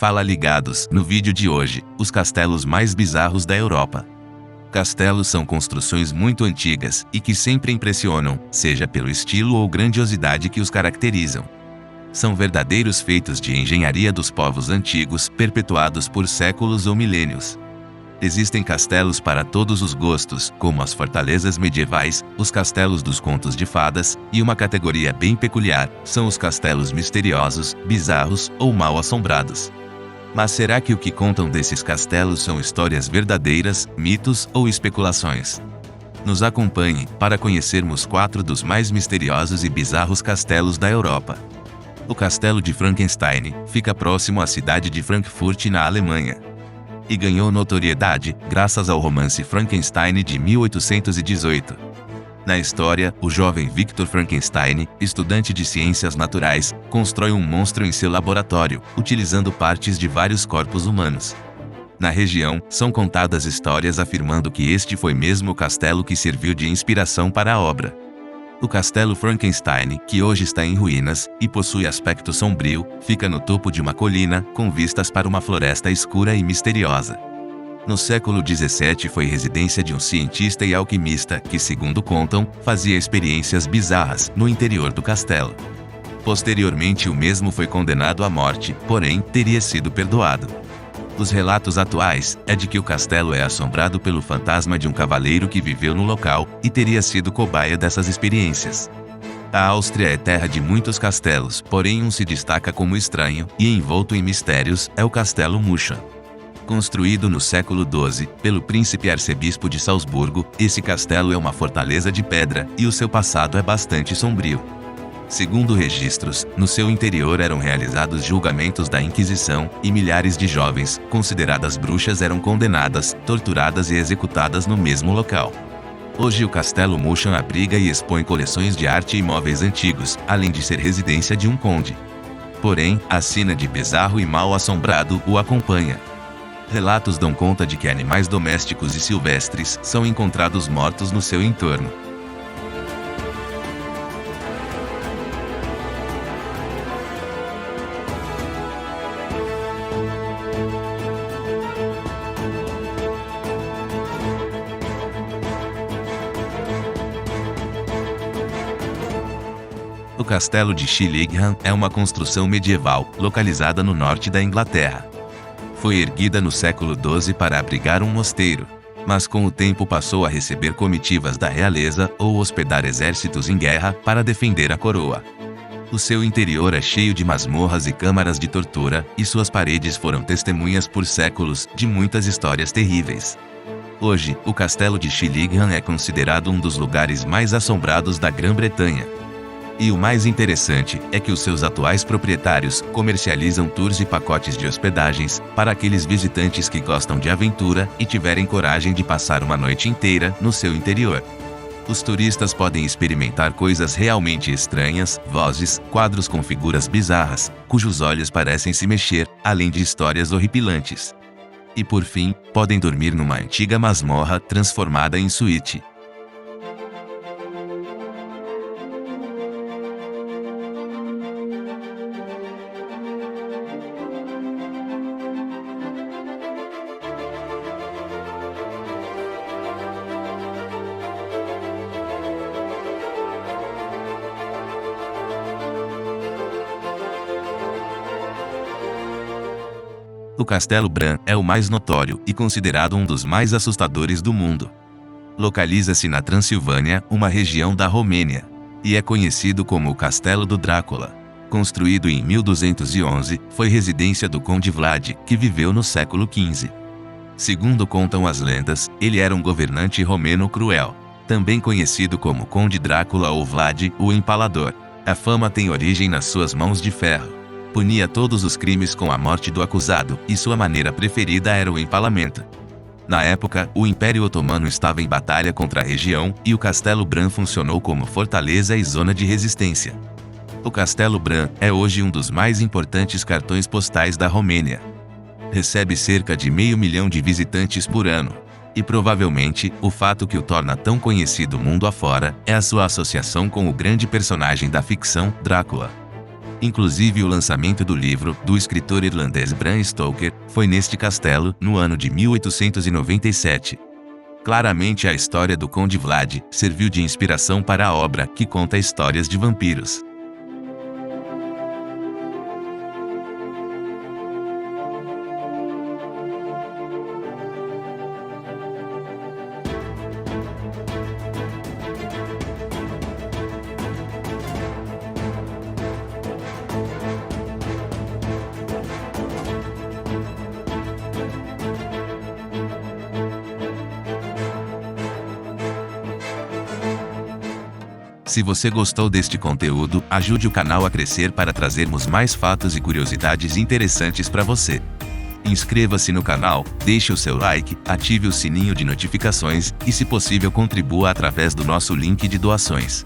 Fala ligados, no vídeo de hoje, os castelos mais bizarros da Europa. Castelos são construções muito antigas e que sempre impressionam, seja pelo estilo ou grandiosidade que os caracterizam. São verdadeiros feitos de engenharia dos povos antigos, perpetuados por séculos ou milênios. Existem castelos para todos os gostos, como as fortalezas medievais, os castelos dos contos de fadas, e uma categoria bem peculiar, são os castelos misteriosos, bizarros ou mal assombrados. Mas será que o que contam desses castelos são histórias verdadeiras, mitos ou especulações? Nos acompanhe para conhecermos 4 dos mais misteriosos e bizarros castelos da Europa. O Castelo de Frankenstein fica próximo à cidade de Frankfurt, na Alemanha. E ganhou notoriedade graças ao romance Frankenstein de 1818. Na história, o jovem Victor Frankenstein, estudante de ciências naturais, constrói um monstro em seu laboratório, utilizando partes de vários corpos humanos. Na região, são contadas histórias afirmando que este foi mesmo o castelo que serviu de inspiração para a obra. O Castelo Frankenstein, que hoje está em ruínas e possui aspecto sombrio, fica no topo de uma colina, com vistas para uma floresta escura e misteriosa. No século XVII foi residência de um cientista e alquimista que, segundo contam, fazia experiências bizarras no interior do castelo. Posteriormente o mesmo foi condenado à morte, porém, teria sido perdoado. Os relatos atuais é de que o castelo é assombrado pelo fantasma de um cavaleiro que viveu no local e teria sido cobaia dessas experiências. A Áustria é terra de muitos castelos, porém um se destaca como estranho e envolto em mistérios, é o Castelo Muschan. Construído no século XII, pelo príncipe arcebispo de Salzburgo, esse castelo é uma fortaleza de pedra, e o seu passado é bastante sombrio. Segundo registros, no seu interior eram realizados julgamentos da Inquisição, e milhares de jovens, consideradas bruxas, eram condenadas, torturadas e executadas no mesmo local. Hoje o Castelo Muschan abriga e expõe coleções de arte e móveis antigos, além de ser residência de um conde. Porém, a sina de bizarro e mal assombrado o acompanha. Relatos dão conta de que animais domésticos e silvestres são encontrados mortos no seu entorno. O Castelo de Shillingham é uma construção medieval, localizada no norte da Inglaterra. Foi erguida no século XII para abrigar um mosteiro, mas com o tempo passou a receber comitivas da realeza ou hospedar exércitos em guerra para defender a coroa. O seu interior é cheio de masmorras e câmaras de tortura, e suas paredes foram testemunhas por séculos de muitas histórias terríveis. Hoje, o Castelo de Shillingham é considerado um dos lugares mais assombrados da Grã-Bretanha. E o mais interessante é que os seus atuais proprietários comercializam tours e pacotes de hospedagens para aqueles visitantes que gostam de aventura e tiverem coragem de passar uma noite inteira no seu interior. Os turistas podem experimentar coisas realmente estranhas, vozes, quadros com figuras bizarras, cujos olhos parecem se mexer, além de histórias horripilantes. E por fim, podem dormir numa antiga masmorra transformada em suíte. O Castelo Bran é o mais notório e considerado um dos mais assustadores do mundo. Localiza-se na Transilvânia, uma região da Romênia, e é conhecido como o Castelo do Drácula. Construído em 1211, foi residência do Conde Vlad, que viveu no século XV. Segundo contam as lendas, ele era um governante romeno cruel, também conhecido como Conde Drácula ou Vlad, o Empalador. A fama tem origem nas suas mãos de ferro. Punia todos os crimes com a morte do acusado, e sua maneira preferida era o empalamento. Na época, o Império Otomano estava em batalha contra a região, e o Castelo Bran funcionou como fortaleza e zona de resistência. O Castelo Bran é hoje um dos mais importantes cartões postais da Romênia. Recebe cerca de 500 mil de visitantes por ano. E provavelmente, o fato que o torna tão conhecido mundo afora é a sua associação com o grande personagem da ficção, Drácula. Inclusive o lançamento do livro, do escritor irlandês Bram Stoker, foi neste castelo, no ano de 1897. Claramente a história do Conde Vlad serviu de inspiração para a obra, que conta histórias de vampiros. Se você gostou deste conteúdo, ajude o canal a crescer para trazermos mais fatos e curiosidades interessantes para você. Inscreva-se no canal, deixe o seu like, ative o sininho de notificações e, se possível, contribua através do nosso link de doações.